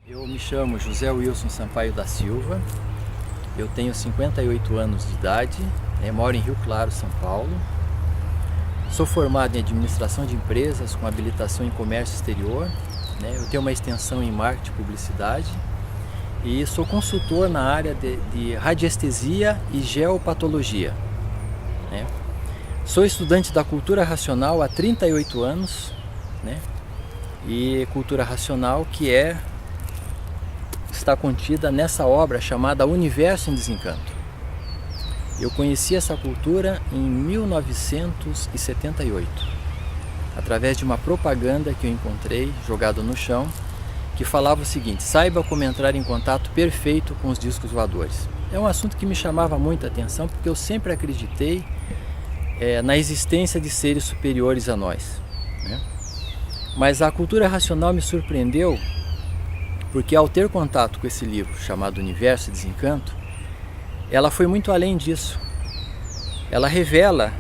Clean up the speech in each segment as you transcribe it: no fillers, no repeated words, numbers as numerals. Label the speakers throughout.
Speaker 1: Eu me chamo José Wilson Sampaio da Silva, eu tenho 58 anos de idade, moro em Rio Claro, São Paulo. Sou formado em administração de empresas com habilitação em comércio exterior, eu tenho uma extensão em marketing e publicidade e sou consultor na área de radiestesia e geopatologia. Sou estudante da cultura racional há 38 anos, e cultura racional que está contida nessa obra chamada Universo em Desencanto. Eu conheci essa cultura em 1978, através de uma propaganda que eu encontrei jogado no chão, que falava o seguinte: saiba como entrar em contato perfeito com os discos voadores. É um assunto que me chamava muita atenção, porque eu sempre acreditei na existência de seres superiores a nós. Mas a cultura racional me surpreendeu, porque ao ter contato com esse livro chamado Universo e Desencanto, ela foi muito além disso. Ela revela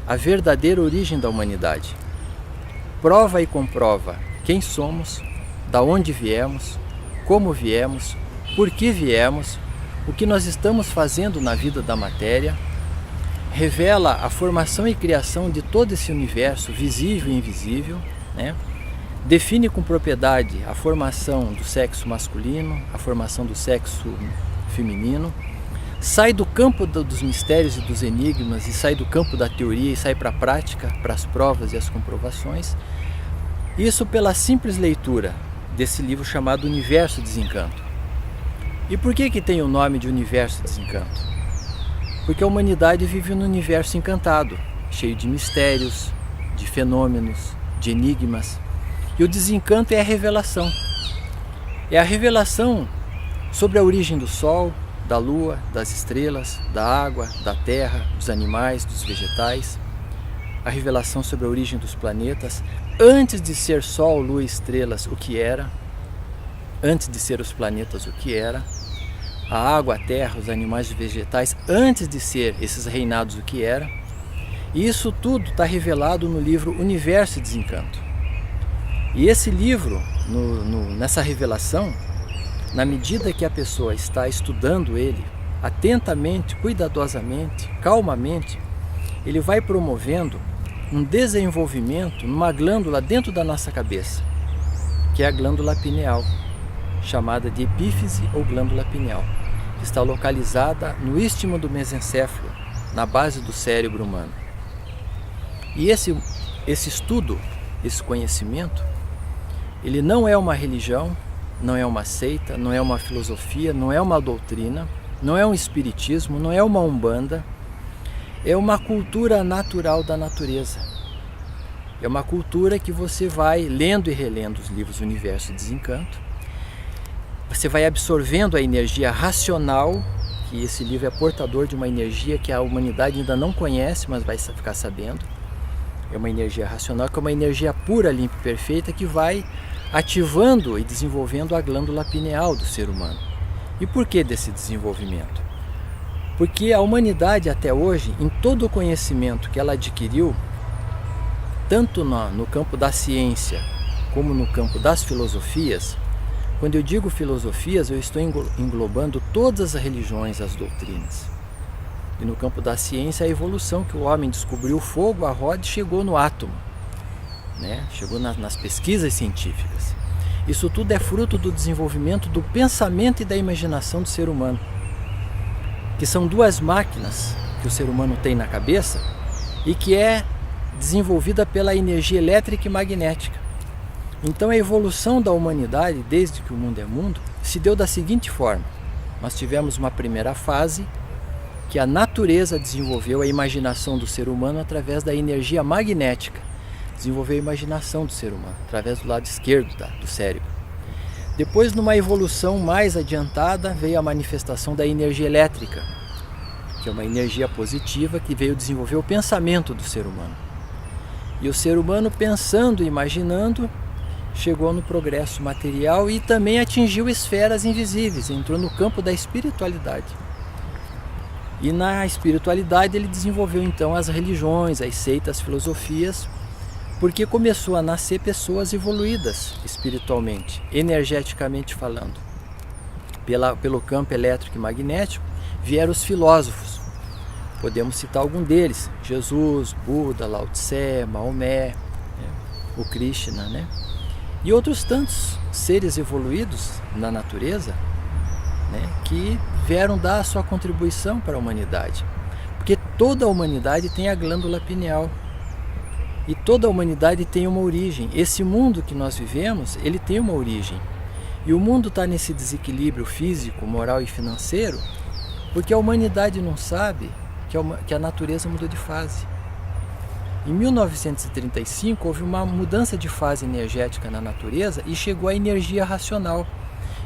Speaker 1: a verdadeira origem da humanidade. Prova e comprova quem somos, da onde viemos, como viemos, por que viemos, o que nós estamos fazendo na vida da matéria. Revela a formação e criação de todo esse universo visível e invisível, Define com propriedade a formação do sexo masculino, a formação do sexo feminino, sai do campo dos mistérios e dos enigmas, e sai do campo da teoria e sai para a prática, para as provas e as comprovações. Isso pela simples leitura desse livro chamado Universo Desencanto. E por que tem o nome de Universo Desencanto? Porque a humanidade vive num universo encantado, cheio de mistérios, de fenômenos, de enigmas. E o desencanto é a revelação. É a revelação sobre a origem do Sol, da Lua, das estrelas, da água, da terra, dos animais, dos vegetais. A revelação sobre a origem dos planetas, antes de ser Sol, Lua e estrelas, o que era. Antes de ser os planetas, o que era. A água, a terra, os animais e os vegetais, antes de ser esses reinados, o que era. E isso tudo está revelado no livro Universo e Desencanto. E esse livro, nessa revelação, na medida que a pessoa está estudando ele, atentamente, cuidadosamente, calmamente, ele vai promovendo um desenvolvimento numa glândula dentro da nossa cabeça, que é a glândula pineal, chamada de epífise ou glândula pineal, que está localizada no istmo do mesencéfalo, na base do cérebro humano. E esse estudo, esse conhecimento, ele não é uma religião, não é uma seita, não é uma filosofia, não é uma doutrina, não é um espiritismo, não é uma umbanda, é uma cultura natural da natureza. É uma cultura que você vai lendo e relendo os livros Universo e Desencanto, você vai absorvendo a energia racional, que esse livro é portador de uma energia que a humanidade ainda não conhece, mas vai ficar sabendo. É uma energia racional, que é uma energia pura, limpa e perfeita, que vai ativando e desenvolvendo a glândula pineal do ser humano. E por que desse desenvolvimento? Porque a humanidade até hoje, em todo o conhecimento que ela adquiriu, tanto no campo da ciência como no campo das filosofias, quando eu digo filosofias, eu estou englobando todas as religiões, as doutrinas. E no campo da ciência, a evolução que o homem descobriu o fogo, a roda e chegou no átomo, chegou nas pesquisas científicas. Isso tudo é fruto do desenvolvimento do pensamento e da imaginação do ser humano, que são duas máquinas que o ser humano tem na cabeça e que é desenvolvida pela energia elétrica e magnética. Então a evolução da humanidade, desde que o mundo é mundo, se deu da seguinte forma: nós tivemos uma primeira fase que a natureza desenvolveu a imaginação do ser humano através da energia magnética, desenvolveu a imaginação do ser humano através do lado esquerdo do cérebro. Depois, numa evolução mais adiantada, veio a manifestação da energia elétrica, que é uma energia positiva que veio desenvolver o pensamento do ser humano. E o ser humano, pensando e imaginando, chegou no progresso material e também atingiu esferas invisíveis, entrou no campo da espiritualidade. E na espiritualidade ele desenvolveu então as religiões, as seitas, as filosofias, Porque começou a nascer pessoas evoluídas espiritualmente, energeticamente falando. Pelo campo elétrico e magnético vieram os filósofos. Podemos citar algum deles: Jesus, Buda, Lao Tse, Maomé, o Krishna, né? E outros tantos seres evoluídos na natureza, né, que vieram dar a sua contribuição para a humanidade. Porque toda a humanidade tem a glândula pineal. E toda a humanidade tem uma origem. Esse mundo que nós vivemos, ele tem uma origem. E o mundo está nesse desequilíbrio físico, moral e financeiro porque a humanidade não sabe que a natureza mudou de fase. Em 1935 houve uma mudança de fase energética na natureza e chegou a energia racional.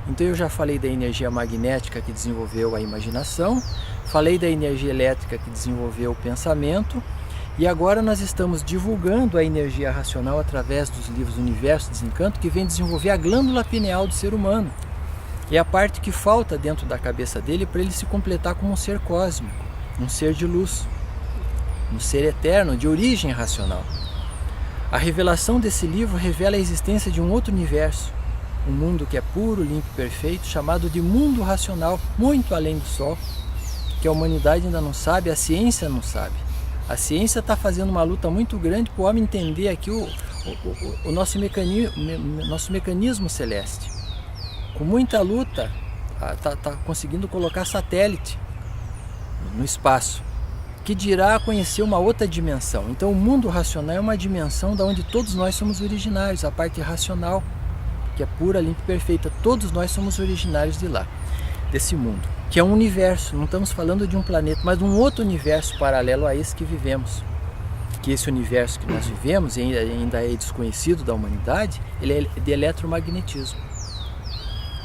Speaker 1: Então eu já falei da energia magnética que desenvolveu a imaginação, falei da energia elétrica que desenvolveu o pensamento, e agora nós estamos divulgando a energia racional através dos livros Universo Desencanto, que vem desenvolver a glândula pineal do ser humano. É a parte que falta dentro da cabeça dele para ele se completar como um ser cósmico, um ser de luz, um ser eterno, de origem racional. A revelação desse livro revela a existência de um outro universo, um mundo que é puro, limpo e perfeito, chamado de mundo racional, muito além do Sol, que a humanidade ainda não sabe, a ciência não sabe. A ciência está fazendo uma luta muito grande para o homem entender aqui o nosso mecanismo celeste. Com muita luta, está conseguindo colocar satélite no espaço, que dirá conhecer uma outra dimensão. Então o mundo racional é uma dimensão da onde todos nós somos originários, a parte racional, que é pura, limpa e perfeita. Todos nós somos originários de lá, desse mundo, que é um universo. Não estamos falando de um planeta, mas de um outro universo paralelo a esse que vivemos. Que esse universo que nós vivemos, e ainda é desconhecido da humanidade, ele é de eletromagnetismo.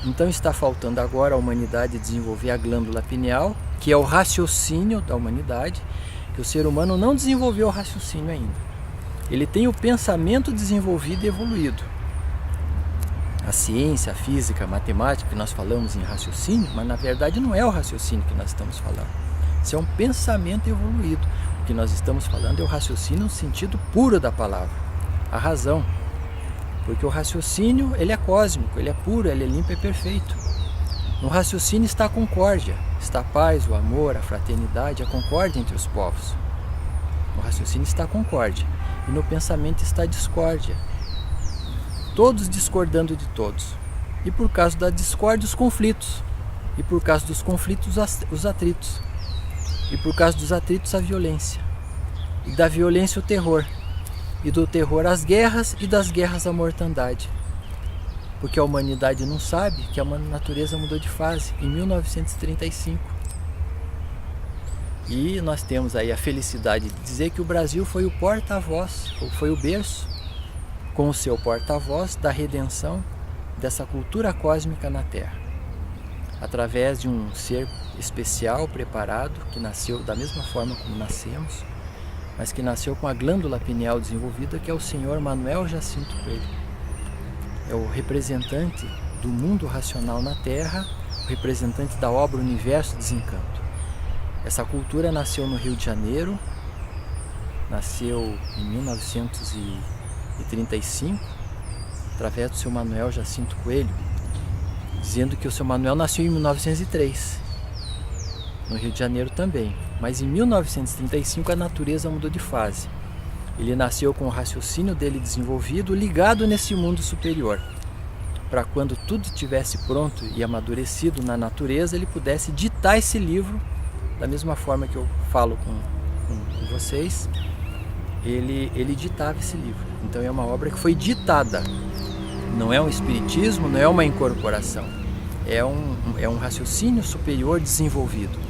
Speaker 1: Então está faltando agora a humanidade desenvolver a glândula pineal, que é o raciocínio da humanidade, que o ser humano não desenvolveu o raciocínio ainda. Ele tem o pensamento desenvolvido e evoluído. A ciência, a física, a matemática, que nós falamos em raciocínio, mas na verdade não é o raciocínio que nós estamos falando. Isso é um pensamento evoluído. O que nós estamos falando é o raciocínio no sentido puro da palavra, a razão. Porque o raciocínio, ele é cósmico, ele é puro, ele é limpo e perfeito. No raciocínio está a concórdia, está a paz, o amor, a fraternidade, a concórdia entre os povos. No raciocínio está a concórdia e no pensamento está a discórdia. Todos discordando de todos. E por causa da discórdia, os conflitos. E por causa dos conflitos, os atritos. E por causa dos atritos, a violência. E da violência, o terror. E do terror, as guerras, e das guerras, a mortandade. Porque a humanidade não sabe que a natureza mudou de fase em 1935. E nós temos aí a felicidade de dizer que o Brasil foi o porta-voz, foi o berço, com o seu porta-voz da redenção dessa cultura cósmica na Terra. Através de um ser especial, preparado, que nasceu da mesma forma como nascemos, mas que nasceu com a glândula pineal desenvolvida, que é o Senhor Manuel Jacinto Coelho. É o representante do mundo racional na Terra, o representante da obra Universo Desencanto. Essa cultura nasceu no Rio de Janeiro, nasceu em 1935, através do seu Manuel Jacinto Coelho, dizendo que o seu Manuel nasceu em 1903, no Rio de Janeiro também. Mas em 1935 a natureza mudou de fase. Ele nasceu com o raciocínio dele desenvolvido, ligado nesse mundo superior, para quando tudo estivesse pronto e amadurecido na natureza, ele pudesse ditar esse livro, da mesma forma que eu falo com vocês, ele ditava esse livro. Então é uma obra que foi ditada, não é um espiritismo, não é uma incorporação, é um raciocínio superior desenvolvido.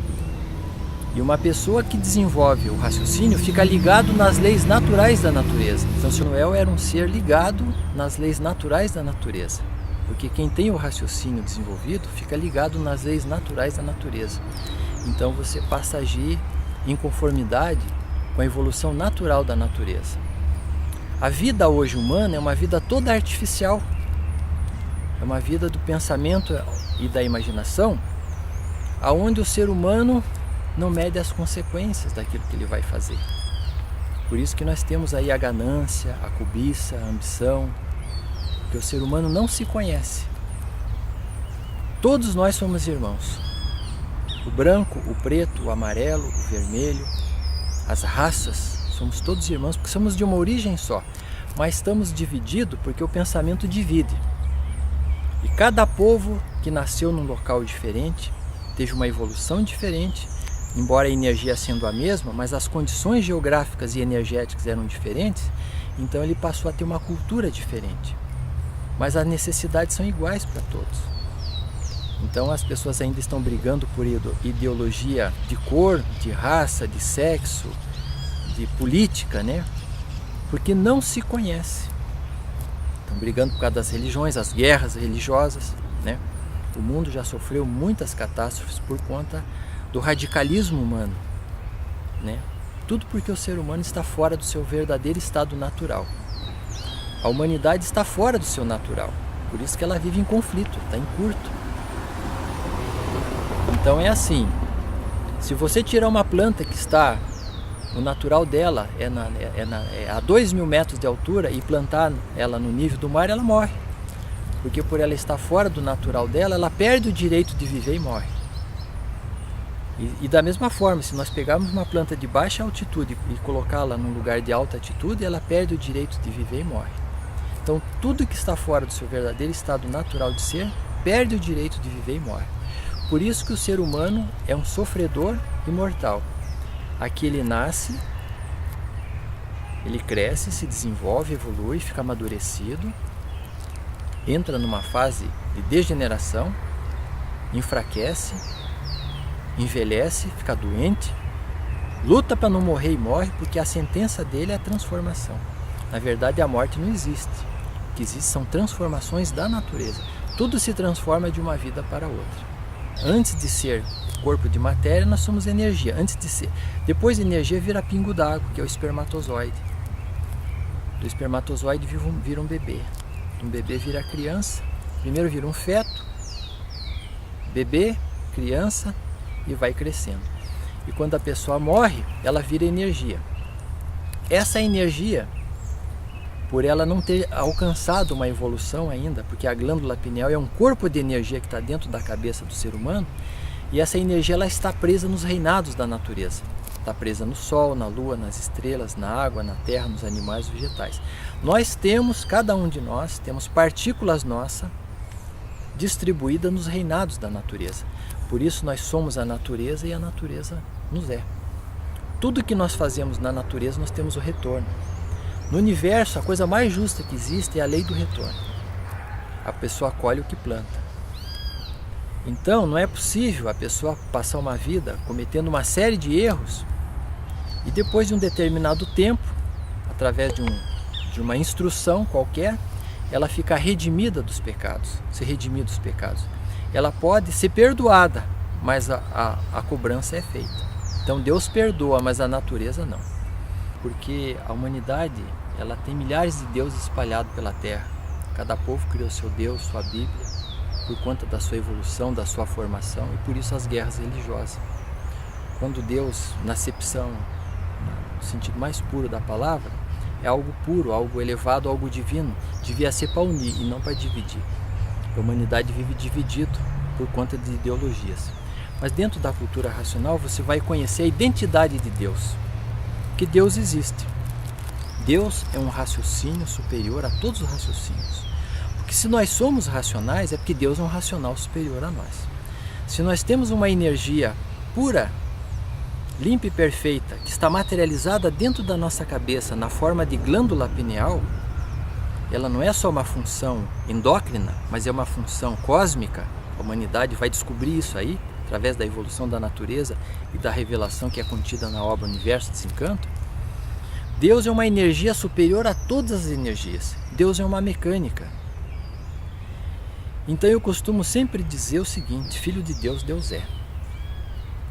Speaker 1: E uma pessoa que desenvolve o raciocínio fica ligado nas leis naturais da natureza. Então, São Noel era um ser ligado nas leis naturais da natureza. Porque quem tem o raciocínio desenvolvido fica ligado nas leis naturais da natureza. Então, você passa a agir em conformidade com a evolução natural da natureza. A vida hoje humana é uma vida toda artificial. É uma vida do pensamento e da imaginação, aonde o ser humano não mede as consequências daquilo que ele vai fazer. Por isso que nós temos aí a ganância, a cobiça, a ambição, porque o ser humano não se conhece. Todos nós somos irmãos. O branco, o preto, o amarelo, o vermelho, as raças, somos todos irmãos porque somos de uma origem só. Mas estamos divididos porque o pensamento divide. E cada povo que nasceu num local diferente, teve uma evolução diferente, embora a energia sendo a mesma, mas as condições geográficas e energéticas eram diferentes, então ele passou a ter uma cultura diferente. Mas as necessidades são iguais para todos. Então as pessoas ainda estão brigando por ideologia de cor, de raça, de sexo, de política, né? Porque não se conhece. Estão brigando por causa das religiões, as guerras religiosas, né? O mundo já sofreu muitas catástrofes por conta do radicalismo humano, né? Tudo porque o ser humano está fora do seu verdadeiro estado natural. A humanidade está fora do seu natural, por isso que ela vive em conflito, está em curto. Então é assim, se você tirar uma planta que está, o natural dela é a 2.000 metros de altura e plantar ela no nível do mar, ela morre. Porque por ela estar fora do natural dela, ela perde o direito de viver e morre. E da mesma forma, se nós pegarmos uma planta de baixa altitude e colocá-la num lugar de alta altitude, ela perde o direito de viver e morre. Então tudo que está fora do seu verdadeiro estado natural de ser, perde o direito de viver e morre. Por isso que o ser humano é um sofredor imortal. Aqui ele nasce, ele cresce, se desenvolve, evolui, fica amadurecido, entra numa fase de degeneração, enfraquece, envelhece, fica doente, luta para não morrer e morre, porque a sentença dele é a transformação. Na verdade, a morte não existe. O que existe são transformações da natureza. Tudo se transforma de uma vida para outra. Antes de ser corpo de matéria, nós somos energia. Depois de energia vira pingo d'água, que é o espermatozoide. Do espermatozoide vira um bebê. Um bebê vira criança. Primeiro vira um feto, bebê, criança, e vai crescendo. E quando a pessoa morre, ela vira energia. Essa energia, por ela não ter alcançado uma evolução ainda, porque a glândula pineal é um corpo de energia que está dentro da cabeça do ser humano, e essa energia ela está presa nos reinados da natureza. Está presa no sol, na lua, nas estrelas, na água, na terra, nos animais e vegetais. Nós temos, cada um de nós, temos partículas nossas distribuídas nos reinados da natureza. Por isso nós somos a natureza e a natureza nos é. Tudo que nós fazemos na natureza nós temos o retorno. No universo, a coisa mais justa que existe é a lei do retorno. A pessoa colhe o que planta. Então, não é possível a pessoa passar uma vida cometendo uma série de erros e depois de um determinado tempo, através de uma instrução qualquer, ela ficar redimida dos pecados, se redimir dos pecados. Ela pode ser perdoada, mas a cobrança é feita. Então, Deus perdoa, mas a natureza não. Porque a humanidade ela tem milhares de deuses espalhados pela terra. Cada povo criou seu Deus, sua Bíblia, por conta da sua evolução, da sua formação, e por isso as guerras religiosas. Quando Deus, na acepção, no sentido mais puro da palavra, é algo puro, algo elevado, algo divino, devia ser para unir e não para dividir. A humanidade vive dividido por conta de ideologias. Mas dentro da cultura racional você vai conhecer a identidade de Deus. Que Deus existe. Deus é um raciocínio superior a todos os raciocínios. Porque se nós somos racionais, é porque Deus é um racional superior a nós. Se nós temos uma energia pura, limpa e perfeita, que está materializada dentro da nossa cabeça na forma de glândula pineal, ela não é só uma função endócrina, mas é uma função cósmica. A humanidade vai descobrir isso aí, através da evolução da natureza e da revelação que é contida na obra Universo Desencanto. Deus é uma energia superior a todas as energias. Deus é uma mecânica. Então eu costumo sempre dizer o seguinte: filho de Deus, Deus é.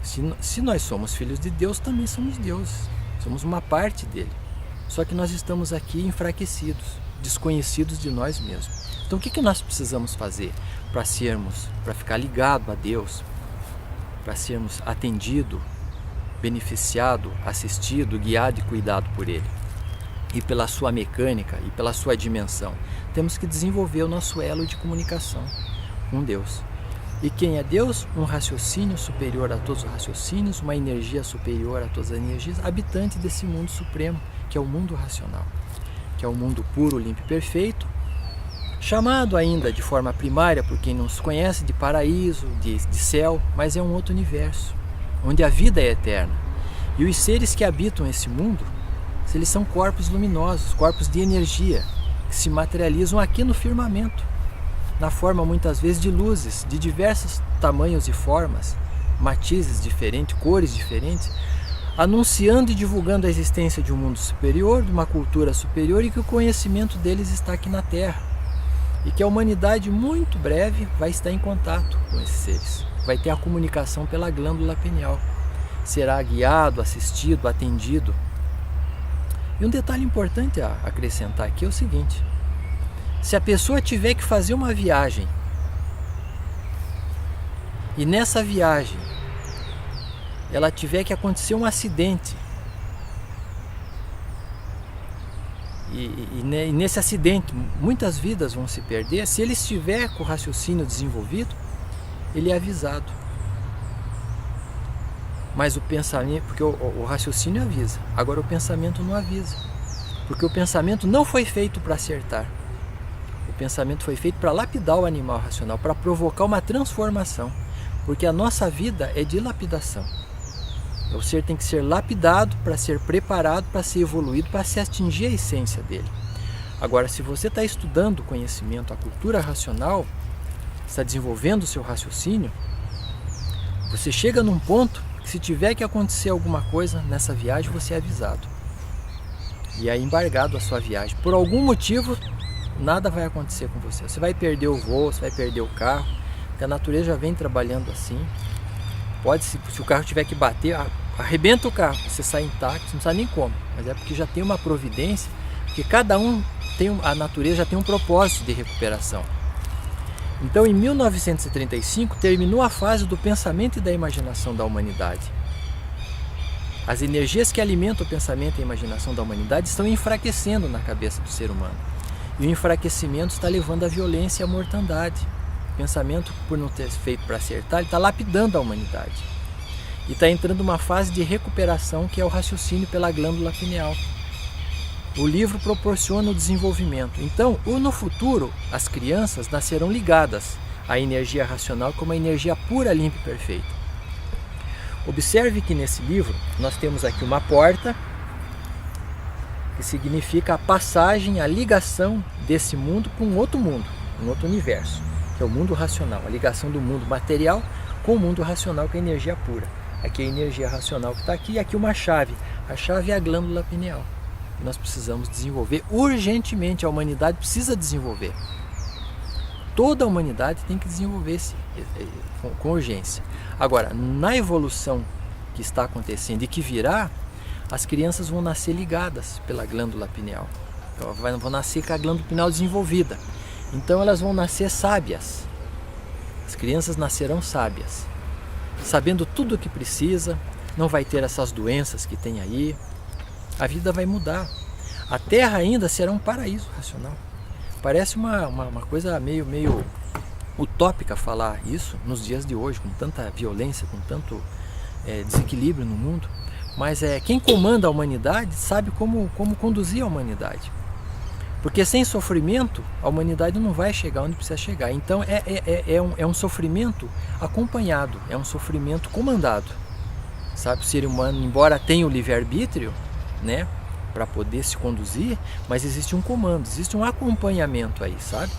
Speaker 1: Se nós somos filhos de Deus, também somos deuses. Somos uma parte dele. Só que nós estamos aqui enfraquecidos, desconhecidos de nós mesmos. Então o que nós precisamos fazer para ficar ligado a Deus, para sermos atendidos beneficiado, assistido, guiado e cuidado por Ele. E pela sua mecânica e pela sua dimensão. Temos que desenvolver o nosso elo de comunicação com Deus. E quem é Deus? Um raciocínio superior a todos os raciocínios, uma energia superior a todas as energias, habitante desse mundo supremo, que é o mundo racional, que é o mundo puro, limpo e perfeito, chamado ainda de forma primária, por quem não se conhece, de paraíso, de céu, mas é um outro universo, onde a vida é eterna. E os seres que habitam esse mundo, eles são corpos luminosos, corpos de energia, que se materializam aqui no firmamento, na forma muitas vezes de luzes, de diversos tamanhos e formas, matizes diferentes, cores diferentes, anunciando e divulgando a existência de um mundo superior, de uma cultura superior e que o conhecimento deles está aqui na Terra. E que a humanidade, muito breve, vai estar em contato com esses seres. Vai ter a comunicação pela glândula pineal. Será guiado, assistido, atendido. E um detalhe importante a acrescentar aqui é o seguinte: se a pessoa tiver que fazer uma viagem e nessa viagem ela tiver que acontecer um acidente e nesse acidente muitas vidas vão se perder, se ele estiver com o raciocínio desenvolvido, ele é avisado. Mas o pensamento, porque o raciocínio avisa, agora o pensamento não avisa, porque o pensamento não foi feito para acertar. O pensamento foi feito para lapidar o animal racional, para provocar uma transformação, porque a nossa vida é de lapidação. O ser tem que ser lapidado para ser preparado, para ser evoluído, para se atingir a essência dele. Agora, se você está estudando o conhecimento, a cultura racional, está desenvolvendo o seu raciocínio, você chega num ponto que se tiver que acontecer alguma coisa nessa viagem, você é avisado. E é embargado a sua viagem. Por algum motivo, nada vai acontecer com você. Você vai perder o voo, você vai perder o carro, porque a natureza já vem trabalhando assim. Pode, se o carro tiver que bater, arrebenta o carro, você sai intacto, você não sabe nem como. Mas é porque já tem uma providência, porque cada um tem, a natureza já tem um propósito de recuperação. Então, em 1935, terminou a fase do pensamento e da imaginação da humanidade. As energias que alimentam o pensamento e a imaginação da humanidade estão enfraquecendo na cabeça do ser humano. E o enfraquecimento está levando à violência e à mortandade. O pensamento, por não ter feito para acertar, ele está lapidando a humanidade. E está entrando uma fase de recuperação, que é o raciocínio pela glândula pineal. O livro proporciona o desenvolvimento. Então, no futuro, as crianças nascerão ligadas à energia racional como a energia pura, limpa e perfeita. Observe que nesse livro nós temos aqui uma porta, que significa a passagem, a ligação desse mundo com um outro mundo, um outro universo, que é o mundo racional, a ligação do mundo material com o mundo racional, que é a energia pura. Aqui é a energia racional que está aqui, e aqui uma chave. A chave é a glândula pineal. Nós precisamos desenvolver urgentemente, a humanidade precisa desenvolver. Toda a humanidade tem que desenvolver-se com urgência. Agora, na evolução que está acontecendo e que virá, as crianças vão nascer ligadas pela glândula pineal. Então, vão nascer com a glândula pineal desenvolvida. Então elas vão nascer sábias. As crianças nascerão sábias, sabendo tudo o que precisa, não vai ter essas doenças que tem aí. A vida vai mudar. A Terra ainda será um paraíso racional. Parece uma coisa meio utópica falar isso nos dias de hoje, com tanta violência, com tanto desequilíbrio no mundo. Mas quem comanda a humanidade sabe como conduzir a humanidade. Porque sem sofrimento, a humanidade não vai chegar onde precisa chegar. Então é um sofrimento acompanhado, é um sofrimento comandado. Sabe, o ser humano, embora tenha o livre-arbítrio, né, para poder se conduzir, mas existe um comando, existe um acompanhamento aí, sabe?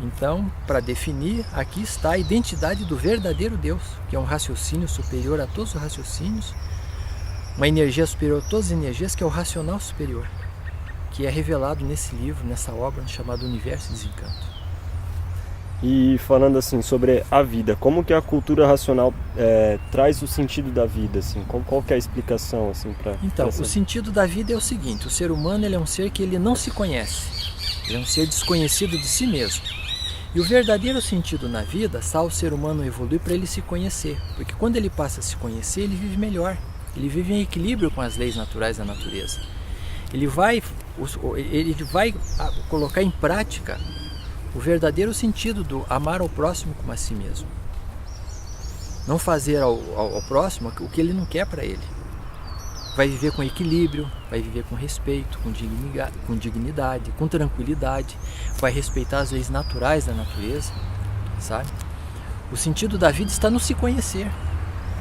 Speaker 1: Então, para definir, aqui está a identidade do verdadeiro Deus, que é um raciocínio superior a todos os raciocínios, uma energia superior a todas as energias, que é o racional superior, que é revelado nesse livro, nessa obra chamada Universo e Desencanto.
Speaker 2: E falando assim sobre a vida, como que a cultura racional traz o sentido da vida, assim? Qual que é a explicação assim para?
Speaker 1: Então, o sentido da vida é o seguinte: o ser humano, ele é um ser que ele não se conhece, ele é um ser desconhecido de si mesmo. E o verdadeiro sentido na vida está o ser humano evoluir para ele se conhecer, porque quando ele passa a se conhecer, ele vive melhor, ele vive em equilíbrio com as leis naturais da natureza. Ele vai colocar em prática o verdadeiro sentido do amar ao próximo como a si mesmo. Não fazer ao próximo o que ele não quer para ele. Vai viver com equilíbrio, vai viver com respeito, com dignidade, com tranquilidade, vai respeitar as leis naturais da natureza, sabe? O sentido da vida está no se conhecer.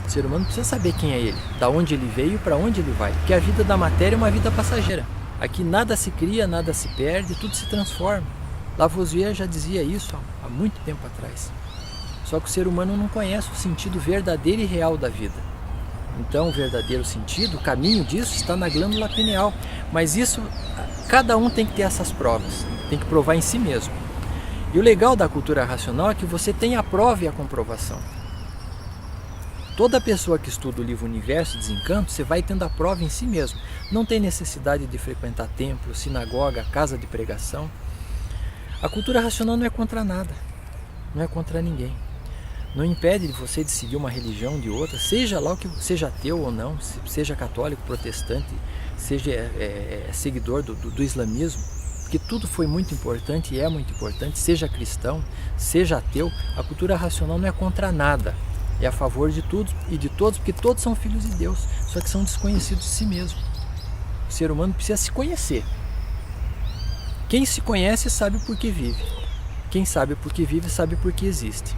Speaker 1: O ser humano precisa saber quem é ele, da onde ele veio e para onde ele vai, porque a vida da matéria é uma vida passageira. Aqui nada se cria, nada se perde, tudo se transforma. Lavoisier já dizia isso há muito tempo atrás. Só que o ser humano não conhece o sentido verdadeiro e real da vida. Então, o verdadeiro sentido, o caminho disso está na glândula pineal. Mas isso, cada um tem que ter essas provas, tem que provar em si mesmo. E o legal da cultura racional é que você tem a prova e a comprovação. Toda pessoa que estuda o livro Universo Desencanto, você vai tendo a prova em si mesmo. Não tem necessidade de frequentar templo, sinagoga, casa de pregação. A cultura racional não é contra nada, não é contra ninguém. Não impede de você de seguir uma religião de outra, seja lá o que seja ateu ou não, seja católico, protestante, seja seguidor do islamismo, porque tudo foi muito importante e é muito importante, seja cristão, seja ateu, a cultura racional não é contra nada, é a favor de tudo e de todos, porque todos são filhos de Deus, só que são desconhecidos de si mesmo. O ser humano precisa se conhecer. Quem se conhece sabe por que vive. Quem sabe por que vive sabe por que existe.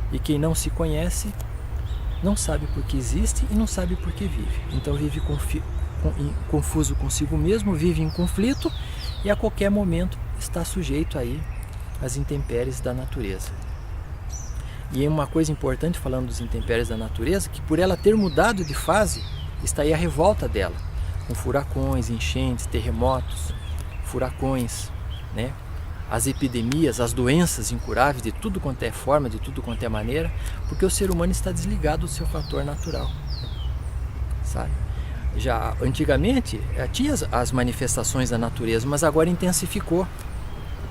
Speaker 1: E quem não se conhece não sabe por que existe e não sabe por que vive. Então vive confuso consigo mesmo, vive em conflito e a qualquer momento está sujeito aí às intempéries da natureza. E é uma coisa importante falando dos intempéries da natureza, que por ela ter mudado de fase, está aí a revolta dela, com furacões, enchentes, terremotos, furacões, né? As epidemias, as doenças incuráveis de tudo quanto é forma, de tudo quanto é maneira, porque o ser humano está desligado do seu fator natural, sabe? Já antigamente tinha as manifestações da natureza, mas agora intensificou,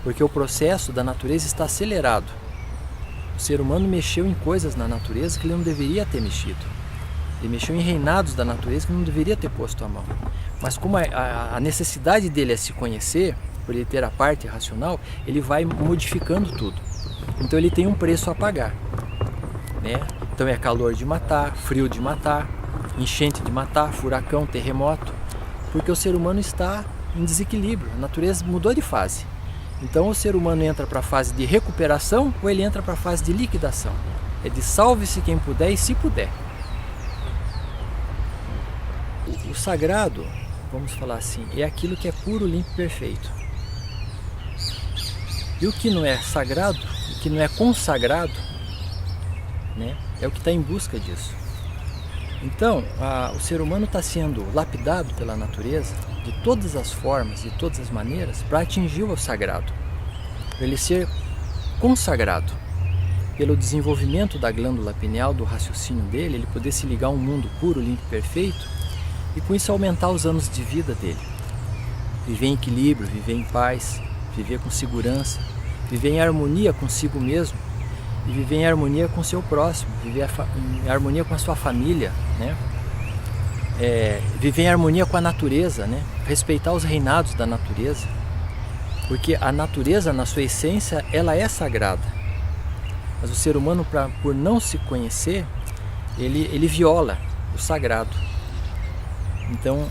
Speaker 1: porque o processo da natureza está acelerado. O ser humano mexeu em coisas na natureza que ele não deveria ter mexido. Ele mexeu em reinados da natureza que ele não deveria ter posto a mão. Mas como a necessidade dele é se conhecer, por ele ter a parte racional, ele vai modificando tudo. Então ele tem um preço a pagar, né? Então é calor de matar, frio de matar, enchente de matar, furacão, terremoto, porque o ser humano está em desequilíbrio, a natureza mudou de fase. Então o ser humano entra para a fase de recuperação ou ele entra para a fase de liquidação. É de salve-se quem puder e se puder. O sagrado, vamos falar assim, é aquilo que é puro, limpo e perfeito. E o que não é sagrado, o que não é consagrado, né, é o que está em busca disso. Então, o ser humano está sendo lapidado pela natureza de todas as formas, de todas as maneiras, para atingir o sagrado, para ele ser consagrado. Pelo desenvolvimento da glândula pineal, do raciocínio dele, ele poder se ligar a um mundo puro, limpo e perfeito, e com isso aumentar os anos de vida dele. Viver em equilíbrio, viver em paz, viver com segurança, viver em harmonia consigo mesmo e viver em harmonia com o seu próximo, viver em harmonia com a sua família, né? Viver em harmonia com a natureza, né? Respeitar os reinados da natureza, porque a natureza, na sua essência, ela é sagrada, mas o ser humano, por não se conhecer, ele viola o sagrado. Então,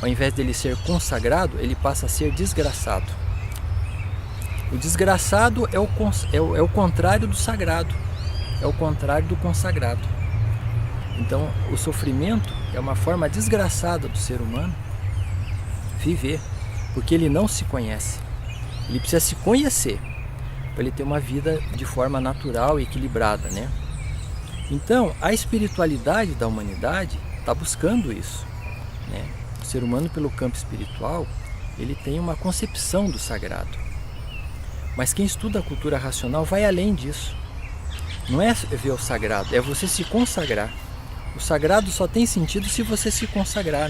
Speaker 1: ao invés dele ser consagrado, ele passa a ser desgraçado. O desgraçado é o contrário do sagrado, é o contrário do consagrado. Então, o sofrimento é uma forma desgraçada do ser humano viver, porque ele não se conhece. Ele precisa se conhecer para ele ter uma vida de forma natural e equilibrada, né? Então, a espiritualidade da humanidade está buscando isso, né? O ser humano, pelo campo espiritual, ele tem uma concepção do sagrado. Mas quem estuda a cultura racional vai além disso. Não é ver o sagrado, é você se consagrar. O sagrado só tem sentido se você se consagrar.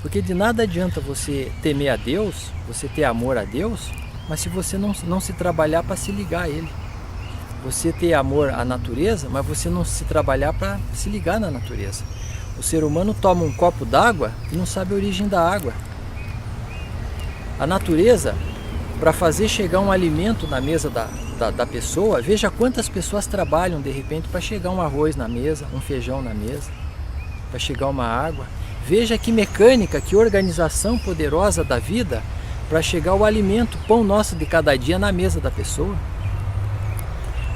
Speaker 1: Porque de nada adianta você temer a Deus, você ter amor a Deus, mas se você não se trabalhar para se ligar a ele. Você ter amor à natureza, mas você não se trabalhar para se ligar na natureza. O ser humano toma um copo d'água e não sabe a origem da água. A natureza, para fazer chegar um alimento na mesa da pessoa, veja quantas pessoas trabalham de repente para chegar um arroz na mesa, um feijão na mesa, para chegar uma água. Veja que mecânica, que organização poderosa da vida para chegar o alimento, o pão nosso de cada dia na mesa da pessoa.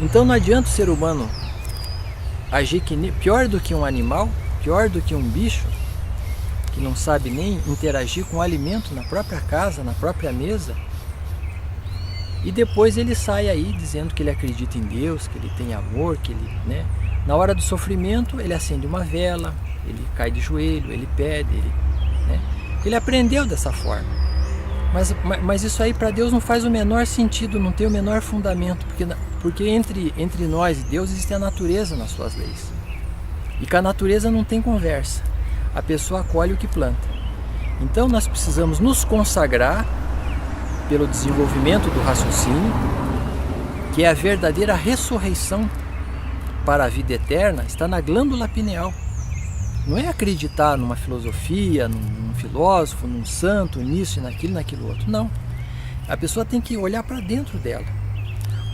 Speaker 1: Então não adianta o ser humano agir pior do que um animal, pior do que um bicho, que não sabe nem interagir com o alimento na própria casa, na própria mesa. E depois ele sai aí dizendo que ele acredita em Deus, que ele tem amor, que ele, né? Na hora do sofrimento ele acende uma vela, ele cai de joelho, ele pede, né? Ele aprendeu dessa forma. Mas isso aí para Deus não faz o menor sentido, não tem o menor fundamento, porque entre nós e Deus existe a natureza nas suas leis. E com a natureza não tem conversa. A pessoa colhe o que planta. Então nós precisamos nos consagrar pelo desenvolvimento do raciocínio, que é a verdadeira ressurreição para a vida eterna, está na glândula pineal. Não é acreditar numa filosofia, num filósofo, num santo, nisso e naquilo outro. Não. A pessoa tem que olhar para dentro dela.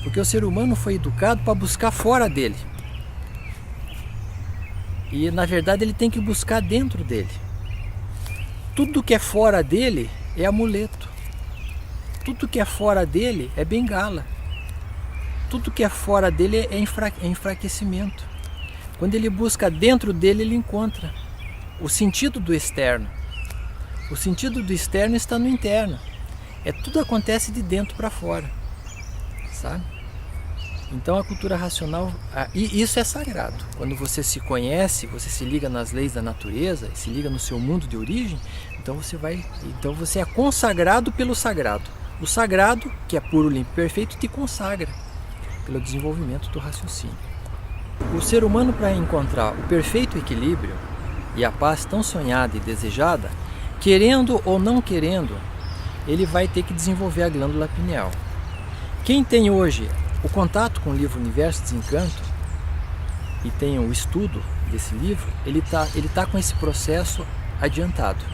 Speaker 1: Porque o ser humano foi educado para buscar fora dele. E na verdade ele tem que buscar dentro dele. Tudo que é fora dele é amuleto. Tudo que é fora dele é bengala. Tudo que é fora dele é enfraquecimento. Quando ele busca dentro dele, ele encontra o sentido do externo. O sentido do externo está no interno. Tudo acontece de dentro para fora, sabe? Então a cultura racional, e isso é sagrado. Quando você se conhece, você se liga nas leis da natureza, se liga no seu mundo de origem, então você é consagrado pelo sagrado. O sagrado, que é puro, limpo e perfeito, te consagra pelo desenvolvimento do raciocínio. O ser humano, para encontrar o perfeito equilíbrio e a paz tão sonhada e desejada, querendo ou não querendo, ele vai ter que desenvolver a glândula pineal. Quem tem hoje o contato com o livro Universo Desencanto e tem o estudo desse livro, ele tá com esse processo adiantado.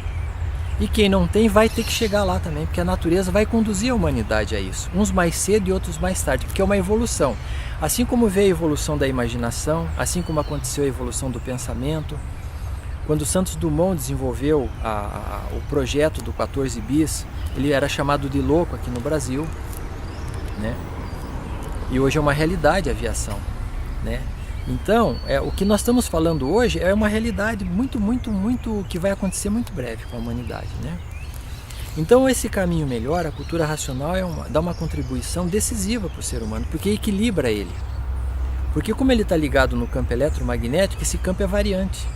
Speaker 1: E quem não tem vai ter que chegar lá também, porque a natureza vai conduzir a humanidade a isso. Uns mais cedo e outros mais tarde, porque é uma evolução. Assim como veio a evolução da imaginação, assim como aconteceu a evolução do pensamento. Quando Santos Dumont desenvolveu o projeto do 14 bis, ele era chamado de louco aqui no Brasil, né? E hoje é uma realidade a aviação, né? Então, o que nós estamos falando hoje é uma realidade muito que vai acontecer muito breve com a humanidade, né? Então, esse caminho melhor, a cultura racional, dá uma contribuição decisiva para o ser humano, porque equilibra ele. Porque como ele está ligado no campo eletromagnético, esse campo é variante.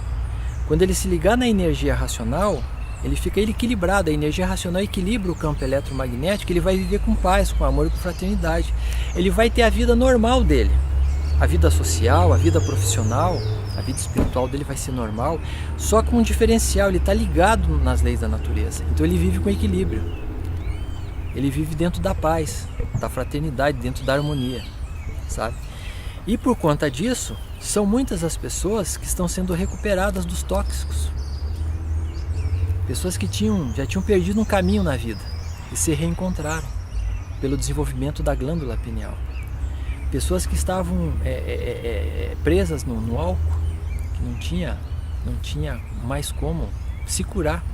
Speaker 1: Quando ele se ligar na energia racional, ele fica equilibrado, a energia racional equilibra o campo eletromagnético, ele vai viver com paz, com amor e com fraternidade. Ele vai ter a vida normal dele. A vida social, a vida profissional, a vida espiritual dele vai ser normal, só com um diferencial, ele está ligado nas leis da natureza. Então ele vive com equilíbrio. Ele vive dentro da paz, da fraternidade, dentro da harmonia, sabe? E por conta disso, são muitas as pessoas que estão sendo recuperadas dos tóxicos. Pessoas que já tinham perdido um caminho na vida e se reencontraram pelo desenvolvimento da glândula pineal. Pessoas que estavam presas no álcool, que não tinha mais como se curar.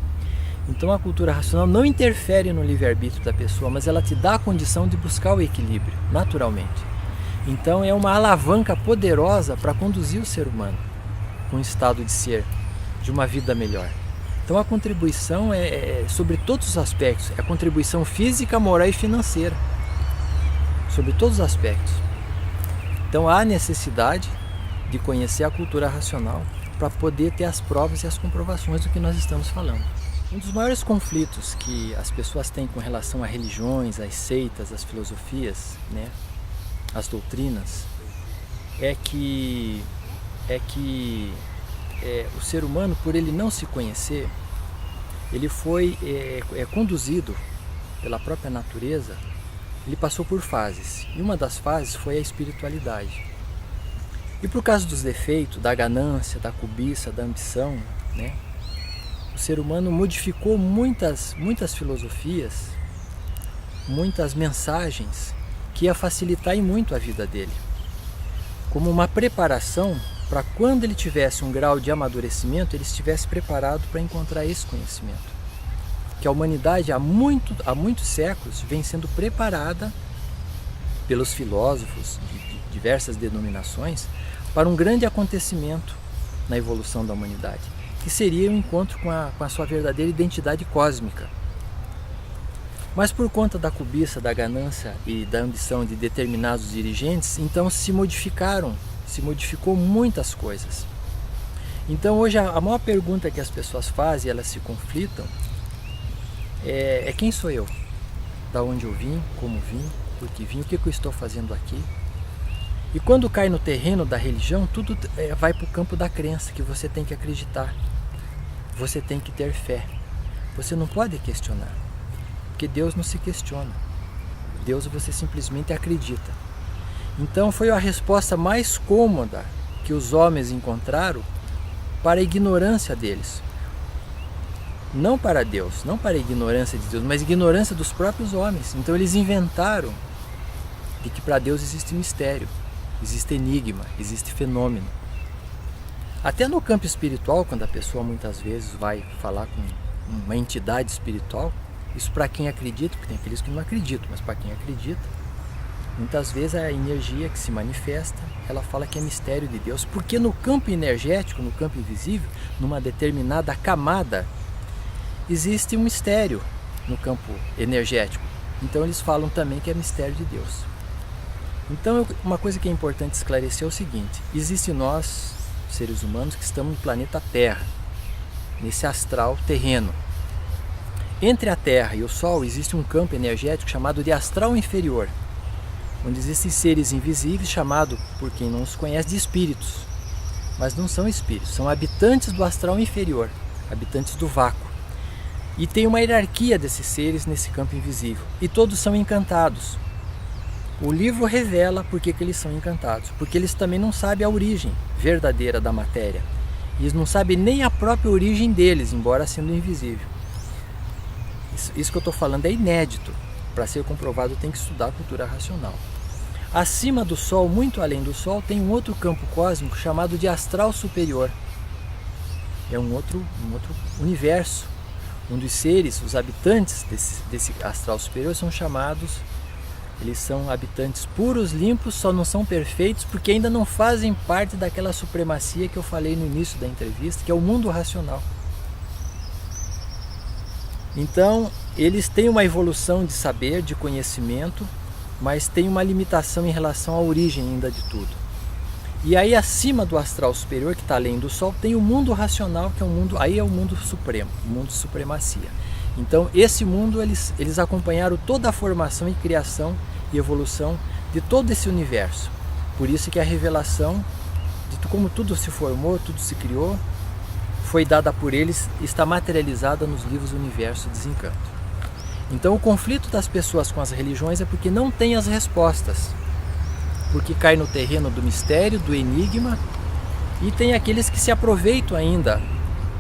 Speaker 1: Então a cultura racional não interfere no livre-arbítrio da pessoa, mas ela te dá a condição de buscar o equilíbrio, naturalmente. Então é uma alavanca poderosa para conduzir o ser humano com um estado de ser, de uma vida melhor. Então a contribuição é sobre todos os aspectos, é a contribuição física, moral e financeira, sobre todos os aspectos. Então há necessidade de conhecer a cultura racional para poder ter as provas e as comprovações do que nós estamos falando. Um dos maiores conflitos que as pessoas têm com relação a religiões, às seitas, às filosofias, né, às doutrinas, é que o ser humano, por ele não se conhecer, ele foi conduzido pela própria natureza ele passou por fases, e uma das fases foi a espiritualidade. E por causa dos defeitos, da ganância, da cobiça, da ambição, né, o ser humano modificou muitas filosofias, muitas mensagens que ia facilitar e muito a vida dele, como uma preparação para quando ele tivesse um grau de amadurecimento, ele estivesse preparado para encontrar esse conhecimento. Que a humanidade há muitos séculos vem sendo preparada pelos filósofos de diversas denominações para um grande acontecimento na evolução da humanidade, que seria o encontro com a sua verdadeira identidade cósmica. Mas por conta da cobiça, da ganância e da ambição de determinados dirigentes, então se modificou muitas coisas. Então hoje a maior pergunta que as pessoas fazem, elas se conflitam, é quem sou eu? Da onde eu vim? Como vim? Por que vim? O que eu estou fazendo aqui? E quando cai no terreno da religião, tudo vai para o campo da crença, que você tem que acreditar, você tem que ter fé, você não pode questionar, porque Deus não se questiona, Deus você simplesmente acredita. Então foi a resposta mais cômoda que os homens encontraram para a ignorância deles. Não para Deus, não para a ignorância de Deus, mas a ignorância dos próprios homens. Então eles inventaram de que para Deus existe mistério, existe enigma, existe fenômeno. Até no campo espiritual, quando a pessoa muitas vezes vai falar com uma entidade espiritual, isso para quem acredita, porque tem aqueles que não acreditam, mas para quem acredita, muitas vezes a energia que se manifesta, ela fala que é mistério de Deus, porque no campo energético, no campo invisível, numa determinada camada, existe um mistério no campo energético. Então eles falam também que é mistério de Deus. Então uma coisa que é importante esclarecer é o seguinte: existe nós, seres humanos, que estamos no planeta Terra, nesse astral terreno. Entre a Terra e o Sol existe um campo energético chamado de astral inferior, onde existem seres invisíveis chamados, por quem não os conhece, de espíritos. Mas não são espíritos, são habitantes do astral inferior, habitantes do vácuo. E tem uma hierarquia desses seres nesse campo invisível. E todos são encantados. O livro revela por que eles são encantados. Porque eles também não sabem a origem verdadeira da matéria. Eles não sabem nem a própria origem deles, embora sendo invisível. Isso que eu estou falando é inédito. Para ser comprovado tem que estudar a cultura racional. Acima do Sol, muito além do Sol, tem um outro campo cósmico chamado de astral superior. É um outro universo, onde os seres, os habitantes desse astral superior são chamados, eles são habitantes puros, limpos, só não são perfeitos porque ainda não fazem parte daquela supremacia que eu falei no início da entrevista, que é o mundo racional. Então, eles têm uma evolução de saber, de conhecimento, mas tem uma limitação em relação à origem ainda de tudo. E aí acima do astral superior, que está além do Sol, tem o mundo racional, que é aí é o mundo supremo, o mundo de supremacia. Então esse mundo, eles acompanharam toda a formação e criação e evolução de todo esse universo. Por isso que a revelação de como tudo se formou, tudo se criou, foi dada por eles e está materializada nos livros Universo Desencanto. Então o conflito das pessoas com as religiões é porque não tem as respostas. Porque cai no terreno do mistério, do enigma, e tem aqueles que se aproveitam ainda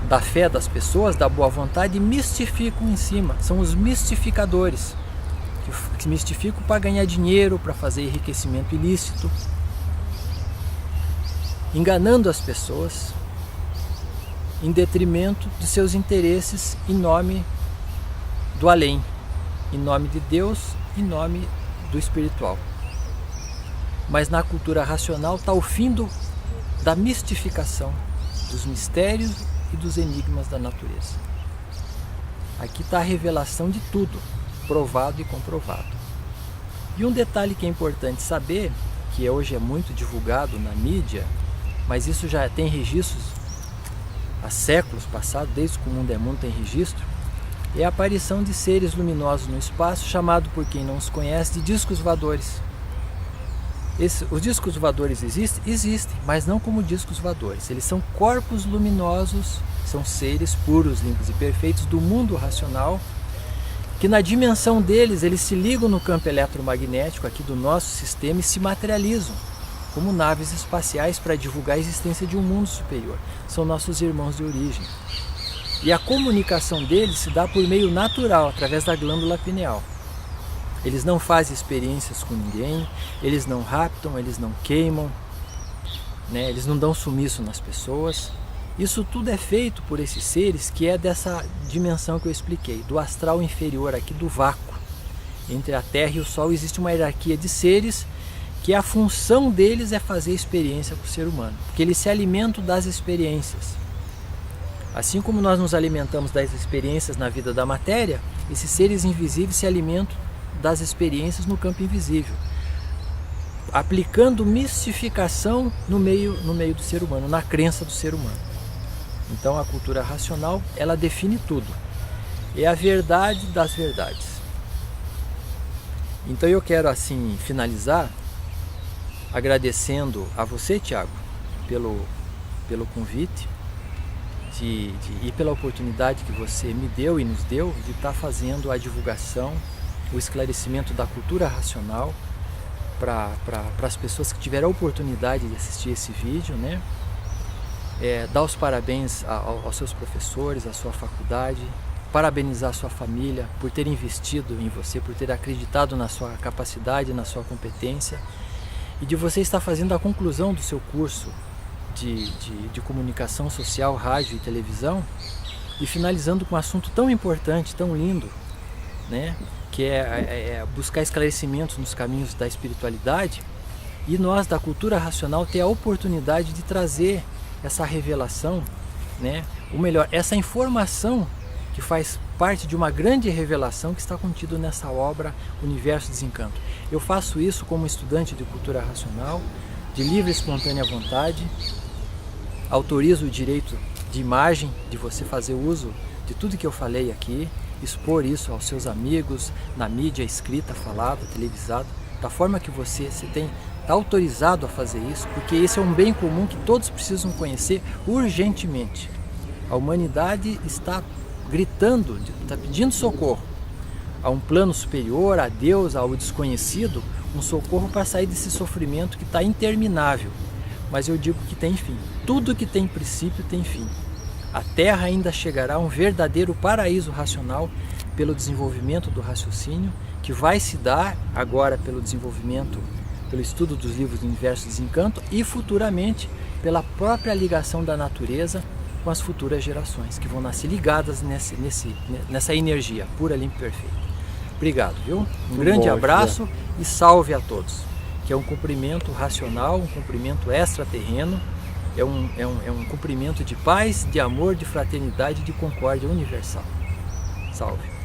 Speaker 1: da fé das pessoas, da boa vontade, e mistificam em cima. São os mistificadores, que mistificam para ganhar dinheiro, para fazer enriquecimento ilícito, enganando as pessoas em detrimento de seus interesses em nome do além, em nome de Deus, em nome do espiritual. Mas na cultura racional está o fim da mistificação, dos mistérios e dos enigmas da natureza. Aqui está a revelação de tudo, provado e comprovado. E um detalhe que é importante saber, que hoje é muito divulgado na mídia, mas isso já tem registros há séculos passados, desde que o mundo é mundo tem registro, é a aparição de seres luminosos no espaço, chamado por quem não os conhece de discos voadores. Os discos voadores existem, mas não como discos voadores. Eles são corpos luminosos, são seres puros, limpos e perfeitos do mundo racional que na dimensão deles, eles se ligam no campo eletromagnético aqui do nosso sistema e se materializam como naves espaciais para divulgar a existência de um mundo superior. São nossos irmãos de origem. E a comunicação deles se dá por meio natural, através da glândula pineal. Eles não fazem experiências com ninguém, eles não raptam, eles não queimam, né? Eles não dão sumiço nas pessoas. Isso tudo é feito por esses seres que é dessa dimensão que eu expliquei, do astral inferior aqui, do vácuo. Entre a Terra e o Sol existe uma hierarquia de seres que a função deles é fazer experiência com o ser humano, porque eles se alimentam das experiências. Assim como nós nos alimentamos das experiências na vida da matéria, esses seres invisíveis se alimentam das experiências no campo invisível, aplicando mistificação no meio do ser humano, na crença do ser humano. Então a cultura racional, ela define tudo. É a verdade das verdades. Então eu quero assim finalizar agradecendo a você, Tiago, pelo convite e pela oportunidade que você me deu e nos deu de estar fazendo a divulgação, o esclarecimento da cultura racional para as pessoas que tiveram a oportunidade de assistir esse vídeo, né? Dar os parabéns aos seus professores, à sua faculdade, parabenizar a sua família por ter investido em você, por ter acreditado na sua capacidade, na sua competência, e de você estar fazendo a conclusão do seu curso de comunicação social, rádio e televisão, e finalizando com um assunto tão importante, tão lindo, né? Que é buscar esclarecimentos nos caminhos da espiritualidade, e nós da cultura racional ter a oportunidade de trazer essa revelação, né? Ou melhor, essa informação que faz parte de uma grande revelação que está contido nessa obra Universo Desencanto. Eu faço isso como estudante de cultura racional, de livre e espontânea vontade, autorizo o direito de imagem, de você fazer uso de tudo que eu falei aqui, expor isso aos seus amigos, na mídia escrita, falada, televisada, da forma que você está autorizado a fazer isso, porque esse é um bem comum que todos precisam conhecer urgentemente. A humanidade está gritando, está pedindo socorro a um plano superior, a Deus, ao desconhecido, um socorro para sair desse sofrimento que está interminável. Mas eu digo que tem fim. Tudo que tem princípio tem fim. A Terra ainda chegará a um verdadeiro paraíso racional pelo desenvolvimento do raciocínio, que vai se dar agora pelo desenvolvimento, pelo estudo dos livros do Universo Desencanto e futuramente pela própria ligação da natureza com as futuras gerações, que vão nascer ligadas nessa energia pura, limpa e perfeita. Obrigado, viu? Um grande abraço e salve a todos. Que é um cumprimento racional, um cumprimento extraterreno, é um cumprimento de paz, de amor, de fraternidade e de concórdia universal. Salve!